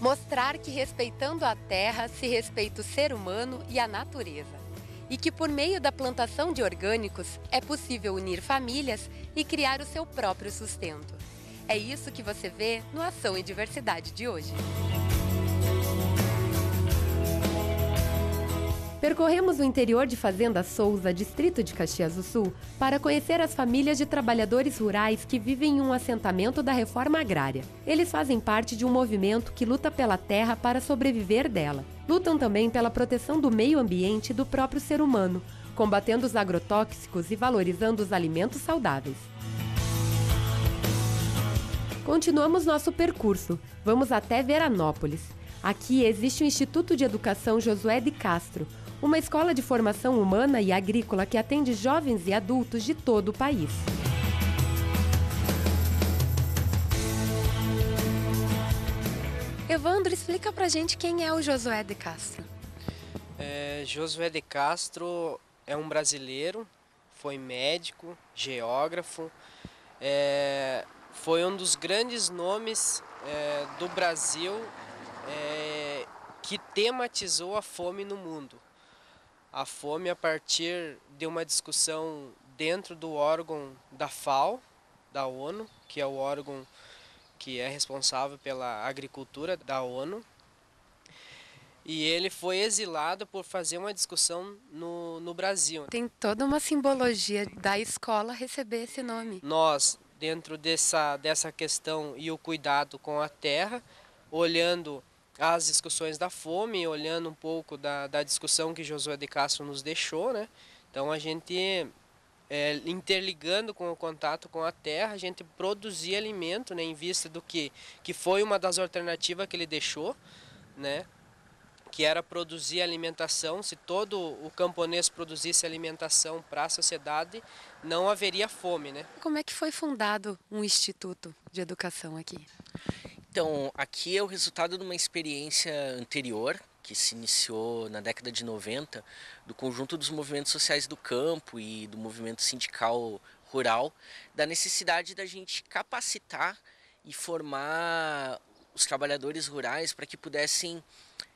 Mostrar que respeitando a terra se respeita o ser humano e a natureza. E que por meio da plantação de orgânicos é possível unir famílias e criar o seu próprio sustento. É isso que você vê no Ação e Diversidade de hoje. Percorremos o interior de Fazenda Souza, distrito de Caxias do Sul, para conhecer as famílias de trabalhadores rurais que vivem em um assentamento da reforma agrária. Eles fazem parte de um movimento que luta pela terra para sobreviver dela. Lutam também pela proteção do meio ambiente e do próprio ser humano, combatendo os agrotóxicos e valorizando os alimentos saudáveis. Continuamos nosso percurso. Vamos até Veranópolis. Aqui existe o Instituto de Educação Josué de Castro, uma escola de formação humana e agrícola que atende jovens e adultos de todo o país. Evandro, explica pra gente quem é o Josué de Castro. Josué de Castro é um brasileiro, foi médico, geógrafo, foi um dos grandes nomes do Brasil que tematizou a fome no mundo. A fome a partir de uma discussão dentro do órgão da FAO, da ONU, que é o órgão que é responsável pela agricultura da ONU. E ele foi exilado por fazer uma discussão no Brasil. Tem toda uma simbologia da escola receber esse nome. Nós, dentro dessa questão e o cuidado com a terra, olhando as discussões da fome, olhando um pouco da discussão que Josué de Castro nos deixou, né? Então a gente, interligando com o contato com a terra, a gente produzia alimento, né? Em vista do que foi uma das alternativas que ele deixou, né? Que era produzir alimentação. Se todo o camponês produzisse alimentação para a sociedade, não haveria fome, né? Como é que foi fundado um instituto de educação aqui? Então, aqui é o resultado de uma experiência anterior, que se iniciou na década de 90, do conjunto dos movimentos sociais do campo e do movimento sindical rural, da necessidade da gente capacitar e formar os trabalhadores rurais para que pudessem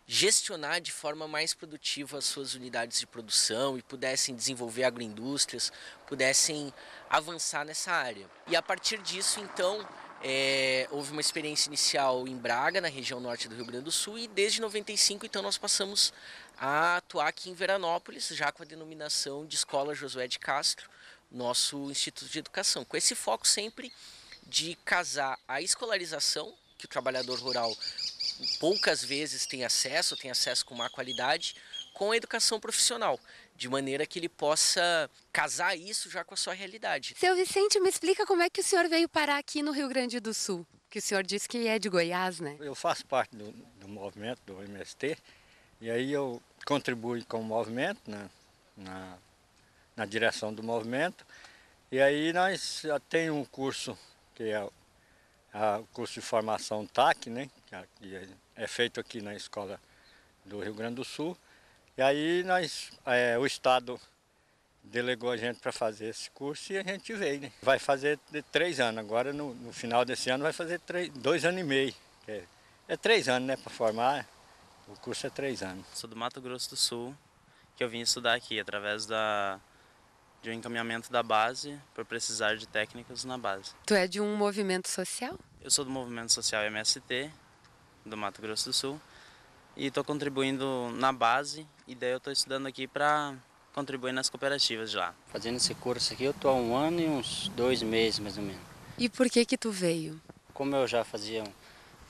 gestionar de forma mais produtiva as suas unidades de produção e pudessem desenvolver agroindústrias, pudessem avançar nessa área. E a partir disso, então, houve uma experiência inicial em Braga, na região norte do Rio Grande do Sul, e desde 95, então, nós passamos a atuar aqui em Veranópolis, já com a denominação de Escola Josué de Castro, nosso Instituto de Educação, com esse foco sempre de casar a escolarização, que o trabalhador rural poucas vezes tem acesso com má qualidade, com a educação profissional, de maneira que ele possa casar isso já com a sua realidade. Seu Vicente, me explica como é que o senhor veio parar aqui no Rio Grande do Sul, que o senhor disse que é de Goiás, né? Eu faço parte do movimento do MST, e aí eu contribuo com o movimento, na direção do movimento, e aí nós temos um curso que é o curso de formação TAC, né, que é feito aqui na escola do Rio Grande do Sul. E aí o Estado delegou a gente para fazer esse curso e a gente veio, né? Vai fazer 3 anos, agora no final desse ano vai fazer 2 anos e meio. É 3 anos, né, para formar, o curso é 3 anos. Sou do Mato Grosso do Sul, que eu vim estudar aqui através de um encaminhamento da base, por precisar de técnicos na base. Tu é de um movimento social? Eu sou do movimento social MST, do Mato Grosso do Sul, e estou contribuindo na base, e daí eu estou estudando aqui para contribuir nas cooperativas de lá. Fazendo esse curso aqui eu estou há 1 ano e uns 2 meses mais ou menos. E por que tu veio? Como eu já fazia,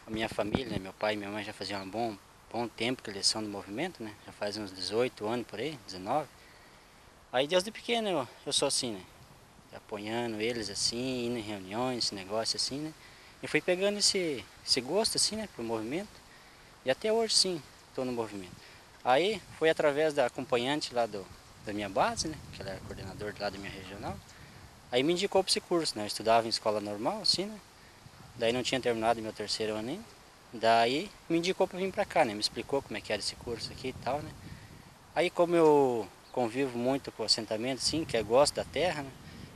a minha família, né, meu pai e minha mãe já faziam um bom tempo que eles são do movimento, né? Já faz uns 18 anos por aí, 19. Aí desde pequeno eu sou assim, né? Apoiando eles assim, indo em reuniões, esse negócio assim, né? E fui pegando esse gosto assim, né, pro movimento. E até hoje sim, estou no movimento. Aí foi através da acompanhante lá da minha base, né, que ela é coordenadora lá da minha regional. Aí me indicou para esse curso, né, eu estudava em escola normal, assim, né, daí não tinha terminado meu 3º ano ainda. Daí me indicou para vir para cá, né, me explicou como é que era esse curso aqui e tal, né. Aí como eu convivo muito com o assentamento, sim, que eu gosto da terra, né,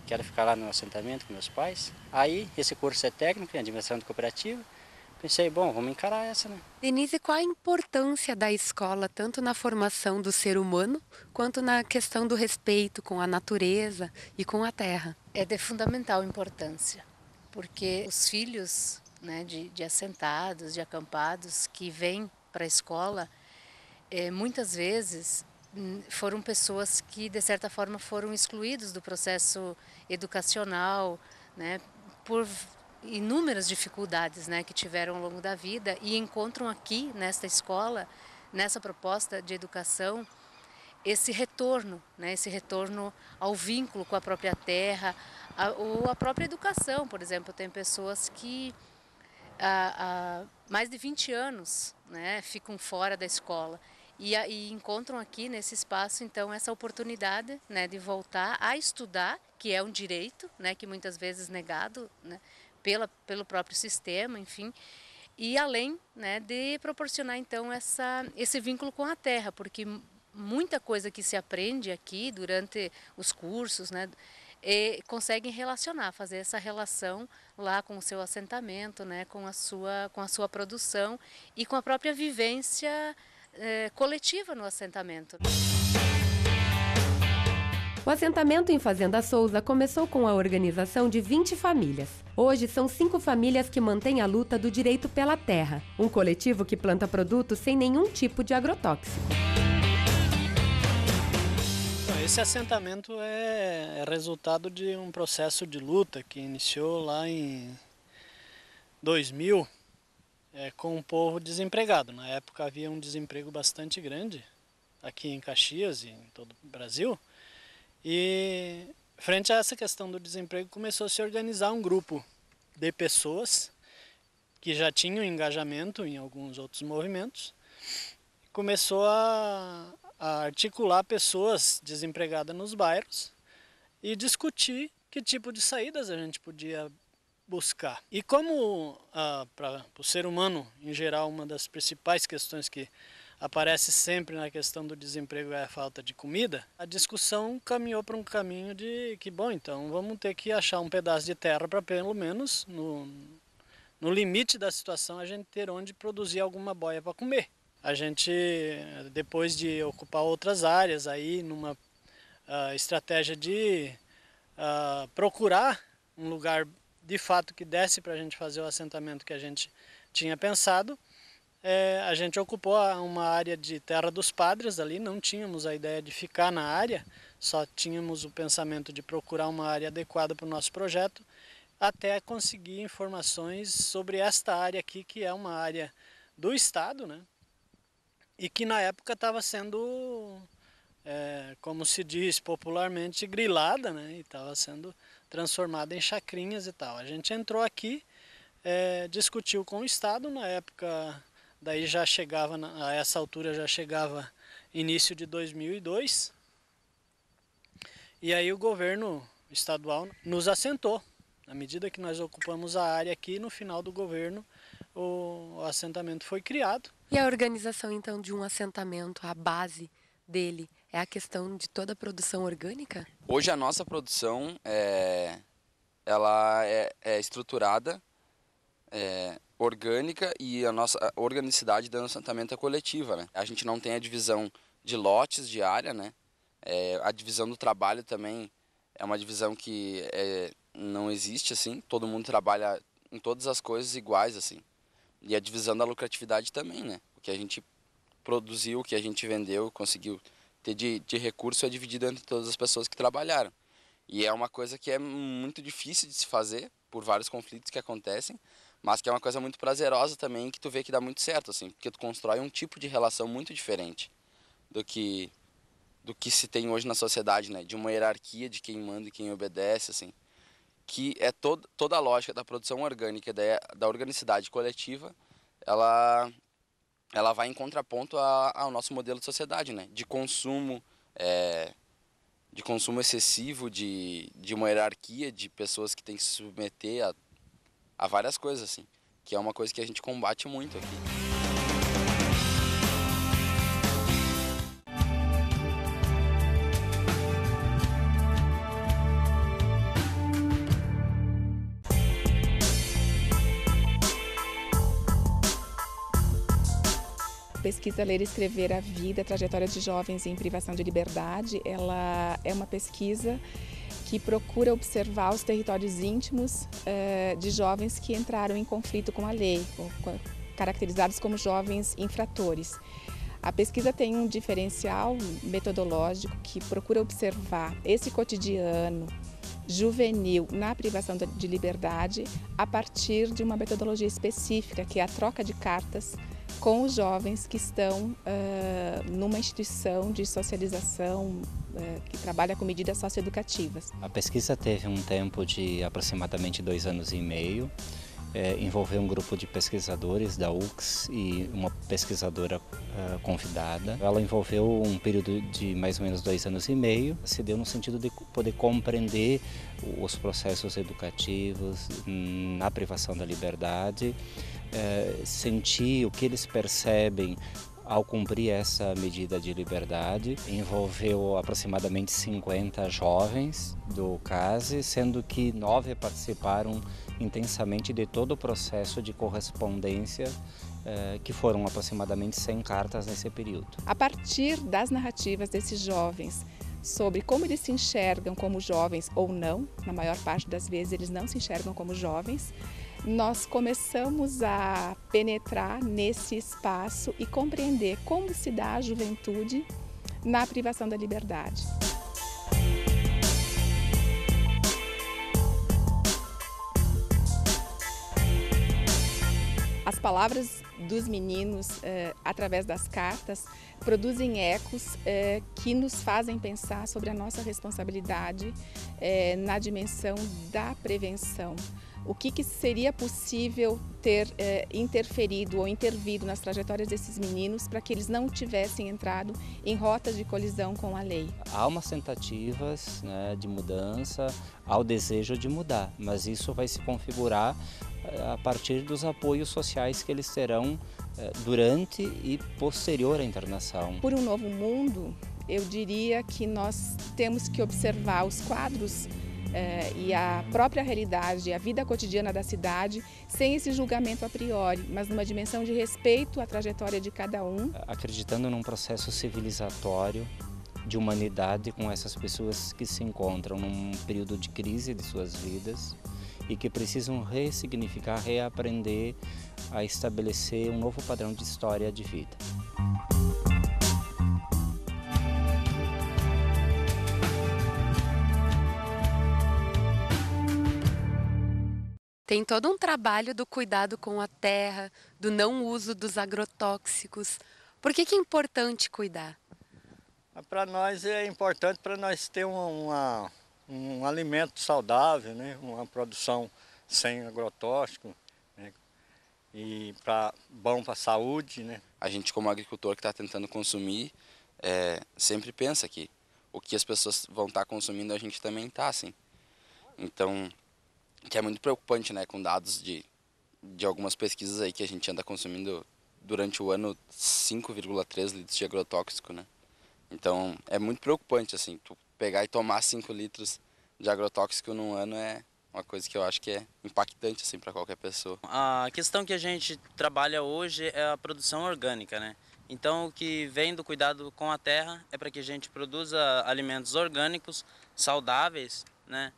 quero ficar lá no assentamento com meus pais. Aí esse curso é técnico em administração de cooperativa. Pensei, bom, vamos encarar essa, né? Denise, qual a importância da escola, tanto na formação do ser humano, quanto na questão do respeito com a natureza e com a terra? É de fundamental importância, porque os filhos, né, de assentados, de acampados que vêm para a escola, muitas vezes foram pessoas que, de certa forma, foram excluídos do processo educacional, né, por inúmeras dificuldades, né, que tiveram ao longo da vida, e encontram aqui, nesta escola, nessa proposta de educação, esse retorno, né, esse retorno ao vínculo com a própria terra, ou a própria educação. Por exemplo, tem pessoas que há mais de 20 anos, né, ficam fora da escola e encontram aqui nesse espaço, então, essa oportunidade, né, de voltar a estudar, que é um direito, né, que muitas vezes negado, né, pelo próprio sistema, enfim, e além, né, de proporcionar então esse vínculo com a terra, porque muita coisa que se aprende aqui durante os cursos, né, conseguem relacionar, fazer essa relação lá com o seu assentamento, né, com a sua produção e com a própria vivência coletiva no assentamento. O assentamento em Fazenda Souza começou com a organização de 20 famílias. Hoje são 5 famílias que mantêm a luta do direito pela terra, um coletivo que planta produtos sem nenhum tipo de agrotóxico. Esse assentamento é resultado de um processo de luta que iniciou lá em 2000 com o povo desempregado. Na época havia um desemprego bastante grande aqui em Caxias e em todo o Brasil. E frente a essa questão do desemprego começou a se organizar um grupo de pessoas que já tinham engajamento em alguns outros movimentos. Começou a articular pessoas desempregadas nos bairros e discutir que tipo de saídas a gente podia buscar. E como para o ser humano, em geral, uma das principais questões que aparece sempre na questão do desemprego é a falta de comida, a discussão caminhou para um caminho de que, bom, então vamos ter que achar um pedaço de terra para pelo menos, no limite da situação, a gente ter onde produzir alguma boia para comer. A gente, depois de ocupar outras áreas, aí numa estratégia de procurar um lugar de fato que desse para a gente fazer o assentamento que a gente tinha pensado, a gente ocupou uma área de Terra dos Padres ali, não tínhamos a ideia de ficar na área, só tínhamos o pensamento de procurar uma área adequada para o nosso projeto, até conseguir informações sobre esta área aqui, que é uma área do Estado, né? E que na época estava sendo, como se diz popularmente, grilada, né? E estava sendo transformada em chacrinhas e tal. A gente entrou aqui, discutiu com o Estado, na época... Daí já chegava, a essa altura já chegava início de 2002. E aí o governo estadual nos assentou. À medida que nós ocupamos a área aqui, no final do governo, o assentamento foi criado. E a organização, então, de um assentamento, a base dele, é a questão de toda a produção orgânica? Hoje a nossa produção ela é estruturada, orgânica, e a nossa organicidade do assentamento é coletiva, né? A gente não tem a divisão de lotes de área, né? A divisão do trabalho também é uma divisão que não existe, assim. Todo mundo trabalha em todas as coisas iguais, assim. E a divisão da lucratividade também, né? O que a gente produziu, o que a gente vendeu, conseguiu ter de recurso é dividido entre todas as pessoas que trabalharam. E é uma coisa que é muito difícil de se fazer, por vários conflitos que acontecem, mas que é uma coisa muito prazerosa também, que tu vê que dá muito certo, assim, porque tu constrói um tipo de relação muito diferente do que se tem hoje na sociedade, né? De uma hierarquia de quem manda e quem obedece, assim, que é toda a lógica da produção orgânica, da organicidade coletiva, ela ela vai em contraponto ao nosso modelo de sociedade, né? De consumo excessivo, de uma hierarquia de pessoas que têm que se submeter a várias coisas, assim, que é uma coisa que a gente combate muito aqui. Pesquisa Ler e Escrever a Vida, Trajetória de Jovens em Privação de Liberdade, ela é uma pesquisa que procura observar os territórios íntimos de jovens que entraram em conflito com a lei, caracterizados como jovens infratores. A pesquisa tem um diferencial metodológico que procura observar esse cotidiano juvenil na privação de liberdade a partir de uma metodologia específica, que é a troca de cartas com os jovens que estão numa instituição de socialização que trabalha com medidas socioeducativas. A pesquisa teve um tempo de aproximadamente 2 anos e meio, envolveu um grupo de pesquisadores da UX e uma pesquisadora convidada. Ela envolveu um período de mais ou menos 2 anos e meio, se deu no sentido de poder compreender os processos educativos na privação da liberdade, sentir o que eles percebem ao cumprir essa medida de liberdade. Envolveu aproximadamente 50 jovens do CASE, sendo que 9 participaram intensamente de todo o processo de correspondência, que foram aproximadamente 100 cartas nesse período. A partir das narrativas desses jovens, sobre como eles se enxergam como jovens ou não, na maior parte das vezes eles não se enxergam como jovens, nós começamos a penetrar nesse espaço e compreender como se dá a juventude na privação da liberdade. As palavras dos meninos, através das cartas, produzem ecos que nos fazem pensar sobre a nossa responsabilidade na dimensão da prevenção. O que seria possível ter interferido ou intervido nas trajetórias desses meninos para que eles não tivessem entrado em rotas de colisão com a lei? Há umas tentativas, né, de mudança, há o desejo de mudar, mas isso vai se configurar a partir dos apoios sociais que eles terão durante e posterior à internação. Por um novo mundo, eu diria que nós temos que observar os quadros e a própria realidade, a vida cotidiana da cidade, sem esse julgamento a priori, mas numa dimensão de respeito à trajetória de cada um. Acreditando num processo civilizatório de humanidade com essas pessoas que se encontram num período de crise de suas vidas e que precisam ressignificar, reaprender a estabelecer um novo padrão de história de vida. Tem todo um trabalho do cuidado com a terra, do não uso dos agrotóxicos. Por que é importante cuidar? Para nós é importante para nós ter um alimento saudável, né? Uma produção sem agrotóxico, né? E bom para a saúde, né? A gente, como agricultor que está tentando consumir, sempre pensa que o que as pessoas vão estar consumindo a gente também está, assim. Então, que é muito preocupante, né, com dados de algumas pesquisas aí que a gente anda consumindo durante o ano 5,3 litros de agrotóxico, né? Então é muito preocupante, assim, tu pegar e tomar 5 litros de agrotóxico num ano é uma coisa que eu acho que é impactante, assim, para qualquer pessoa. A questão que a gente trabalha hoje é a produção orgânica, né? Então o que vem do cuidado com a terra é para que a gente produza alimentos orgânicos, saudáveis, né?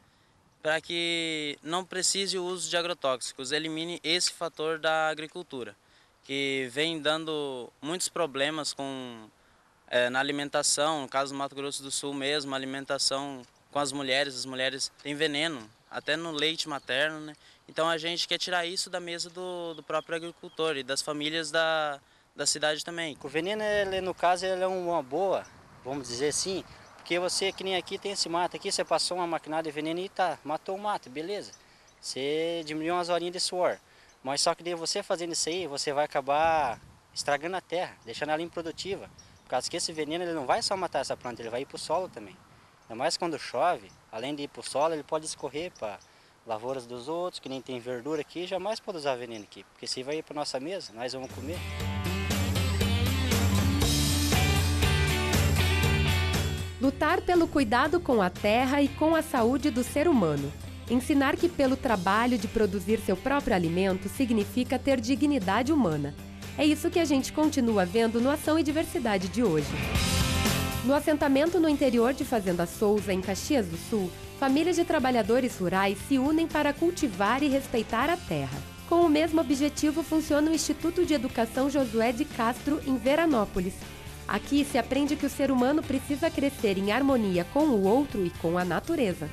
Para que não precise o uso de agrotóxicos, elimine esse fator da agricultura, que vem dando muitos problemas na alimentação, no caso do Mato Grosso do Sul mesmo, a alimentação com as mulheres têm veneno, até no leite materno, né? Então a gente quer tirar isso da mesa do próprio agricultor e das famílias da cidade também. O veneno, no caso, ele é uma boa, vamos dizer assim, porque você, que nem aqui, tem esse mato aqui, você passou uma maquinária de veneno e matou o mato, beleza. Você diminuiu umas horinhas de suor. Mas só que daí você fazendo isso aí, você vai acabar estragando a terra, deixando ela improdutiva. Por causa que esse veneno ele não vai só matar essa planta, ele vai ir para o solo também. Ainda mais quando chove, além de ir para o solo, ele pode escorrer para lavouras dos outros, que nem tem verdura aqui, jamais pode usar veneno aqui, porque se vai ir para nossa mesa, nós vamos comer. Lutar pelo cuidado com a terra e com a saúde do ser humano. Ensinar que pelo trabalho de produzir seu próprio alimento significa ter dignidade humana. É isso que a gente continua vendo no Ação e Diversidade de hoje. No assentamento no interior de Fazenda Souza, em Caxias do Sul, famílias de trabalhadores rurais se unem para cultivar e respeitar a terra. Com o mesmo objetivo funciona o Instituto de Educação Josué de Castro, em Veranópolis. Aqui se aprende que o ser humano precisa crescer em harmonia com o outro e com a natureza.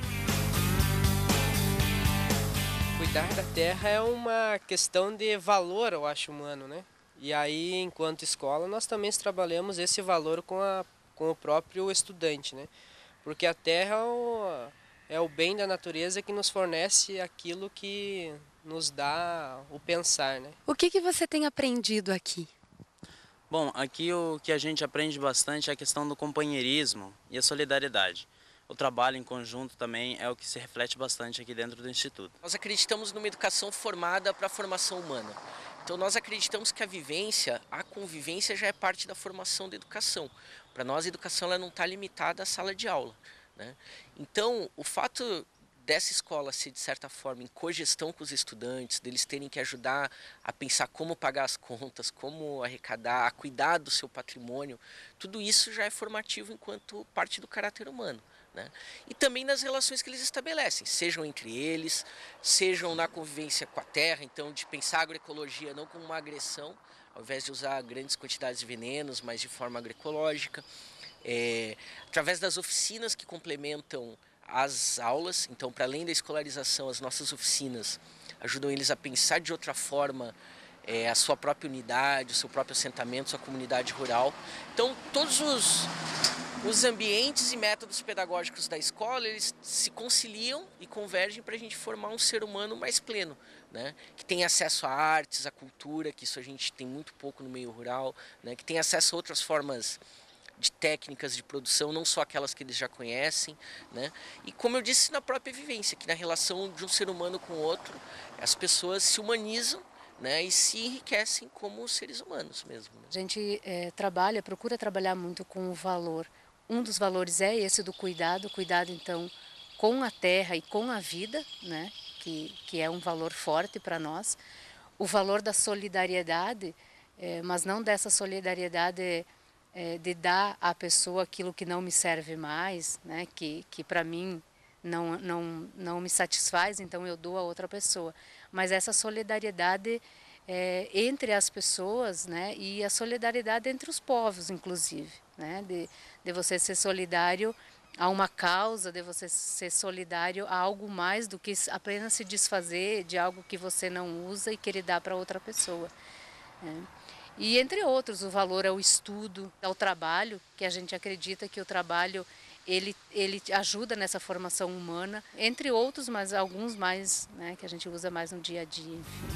Cuidar da terra é uma questão de valor, eu acho, humano, né? E aí, enquanto escola, nós também trabalhamos esse valor com o próprio estudante, né? Porque a terra é o bem da natureza que nos fornece aquilo que nos dá o pensar, né? O que você tem aprendido aqui? Bom, aqui o que a gente aprende bastante é a questão do companheirismo e a solidariedade. O trabalho em conjunto também é o que se reflete bastante aqui dentro do Instituto. Nós acreditamos numa educação formada para a formação humana. Então nós acreditamos que a convivência já é parte da formação da educação. Para nós a educação ela não está limitada à sala de aula, né? Então o fato dessa escola ser de certa forma em cogestão com os estudantes, deles terem que ajudar a pensar como pagar as contas, como arrecadar, a cuidar do seu patrimônio, tudo isso já é formativo enquanto parte do caráter humano, né? E também nas relações que eles estabelecem, sejam entre eles, sejam na convivência com a terra, então de pensar a agroecologia não como uma agressão, ao invés de usar grandes quantidades de venenos, mas de forma agroecológica, através das oficinas que complementam as aulas. Então, para além da escolarização, as nossas oficinas ajudam eles a pensar de outra forma a sua própria unidade, o seu próprio assentamento, sua comunidade rural. Então, todos os ambientes e métodos pedagógicos da escola, eles se conciliam e convergem para a gente formar um ser humano mais pleno, né? Que tem acesso a artes, a cultura, que isso a gente tem muito pouco no meio rural, né? Que tem acesso a outras formas de técnicas de produção, não só aquelas que eles já conhecem, né? E como eu disse, na própria vivência, que na relação de um ser humano com o outro, as pessoas se humanizam, né? E se enriquecem como seres humanos mesmo, né? A gente procura trabalhar muito com o valor. Um dos valores é esse do cuidado então com a terra e com a vida, né? Que é um valor forte para nós. O valor da solidariedade, mas não dessa solidariedade de dar à pessoa aquilo que não me serve mais, né? Que para mim não me satisfaz, então eu dou a outra pessoa. Mas essa solidariedade entre as pessoas, né? E a solidariedade entre os povos, inclusive, né? De você ser solidário a uma causa, de você ser solidário a algo mais do que apenas se desfazer de algo que você não usa e querer dar para outra pessoa, né? E entre outros, o valor ao estudo, ao trabalho, que a gente acredita que o trabalho ele ajuda nessa formação humana, entre outros, mas alguns mais, né, que a gente usa mais no dia a dia, enfim.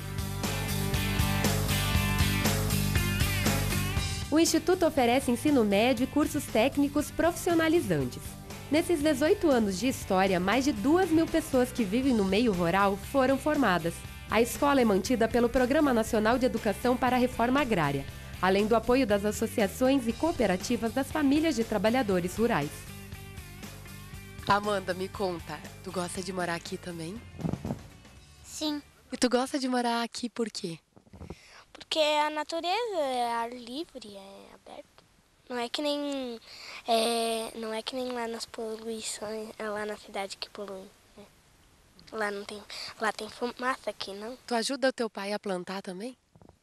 O Instituto oferece ensino médio e cursos técnicos profissionalizantes. Nesses 18 anos de história, mais de 2.000 pessoas que vivem no meio rural foram formadas. A escola é mantida pelo Programa Nacional de Educação para a Reforma Agrária, além do apoio das associações e cooperativas das famílias de trabalhadores rurais. Amanda, me conta, tu gosta de morar aqui também? Sim. E tu gosta de morar aqui por quê? Porque a natureza é ar livre, é aberto. Não é que nem lá nas poluições, lá na cidade que polui. Lá tem fumaça, aqui não. Tu ajuda o teu pai a plantar também?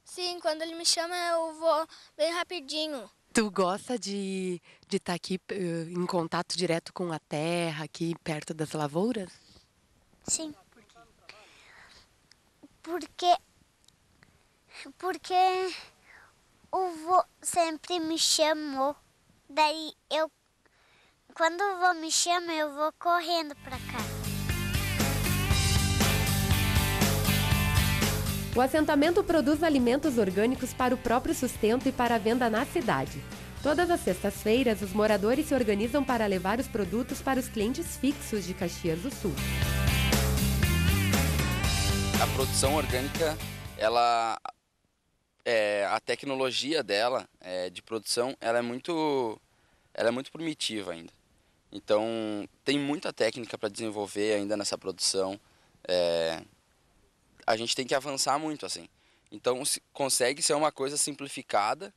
Sim, quando ele me chama eu vou bem rapidinho. Tu gosta de estar aqui em contato direto com a terra, aqui perto das lavouras? Sim. Porque o vô sempre me chamou. Daí quando o vô me chama, eu vou correndo para cá. O assentamento produz alimentos orgânicos para o próprio sustento e para a venda na cidade. Todas as sextas-feiras, os moradores se organizam para levar os produtos para os clientes fixos de Caxias do Sul. A produção orgânica, a tecnologia dela, de produção, ela é muito primitiva ainda. Então, tem muita técnica para desenvolver ainda nessa produção. A gente tem que avançar muito, assim. Então, consegue ser uma coisa simplificada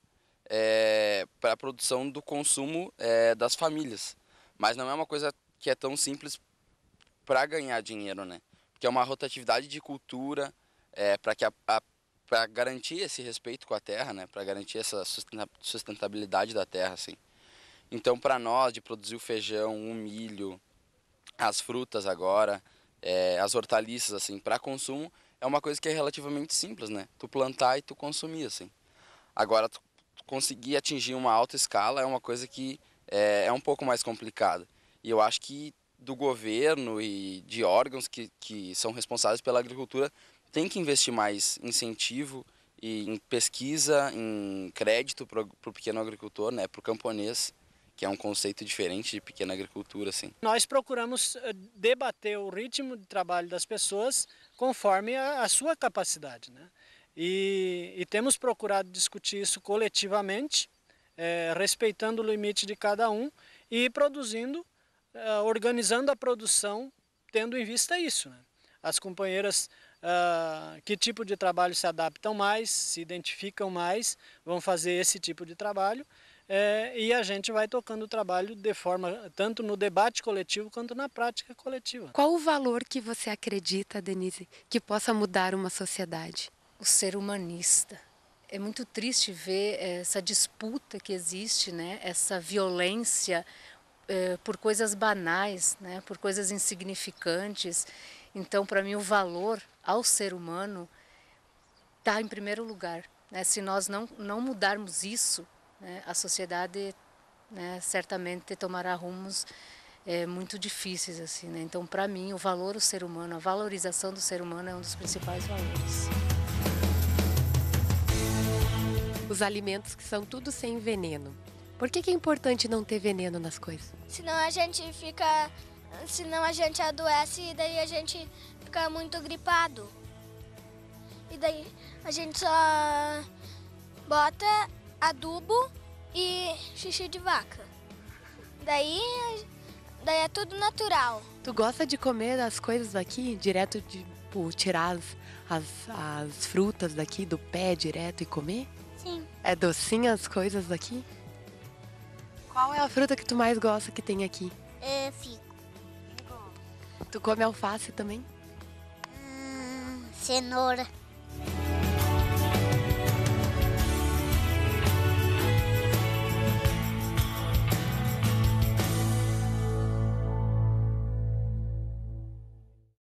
para a produção do consumo das famílias. Mas não é uma coisa que é tão simples para ganhar dinheiro, né? Porque é uma rotatividade de cultura para garantir esse respeito com a terra, né? Para garantir essa sustentabilidade da terra, assim. Então, para nós, de produzir o feijão, o milho, as frutas agora, as hortaliças, assim, para consumo, é uma coisa que é relativamente simples, né? Tu plantar e tu consumir, assim. Agora, tu conseguir atingir uma alta escala é uma coisa que é um pouco mais complicada. E eu acho que do governo e de órgãos que são responsáveis pela agricultura tem que investir mais incentivo e em pesquisa, em crédito para o pequeno agricultor, né? Para o camponês, que é um conceito diferente de pequena agricultura, assim. Nós procuramos debater o ritmo de trabalho das pessoas conforme a sua capacidade, né? E temos procurado discutir isso coletivamente, respeitando o limite de cada um e produzindo, organizando a produção, tendo em vista isso, né? As companheiras, que tipo de trabalho se adaptam mais, se identificam mais, vão fazer esse tipo de trabalho. E a gente vai tocando o trabalho de forma, tanto no debate coletivo quanto na prática coletiva. Qual o valor que você acredita, Denise, que possa mudar uma sociedade? O ser humanista. É muito triste ver essa disputa que existe, né? Essa violência por coisas banais, né? Por coisas insignificantes. Então, para mim, o valor ao ser humano está em primeiro lugar, né? Se nós não mudarmos isso, a sociedade, né, certamente tomará rumos muito difíceis, assim, né? Então, para mim, o valor do ser humano, a valorização do ser humano é um dos principais valores. Os alimentos que são tudo sem veneno. Por que é importante não ter veneno nas coisas? Senão a gente adoece e daí a gente fica muito gripado. E daí a gente só bota adubo e xixi de vaca. Daí é tudo natural. Tu gosta de comer as coisas daqui, direto tirar as frutas daqui do pé direto e comer? Sim. É docinha as coisas daqui? Qual é a fruta que tu mais gosta que tem aqui? Figo. Tu come alface também? Cenoura.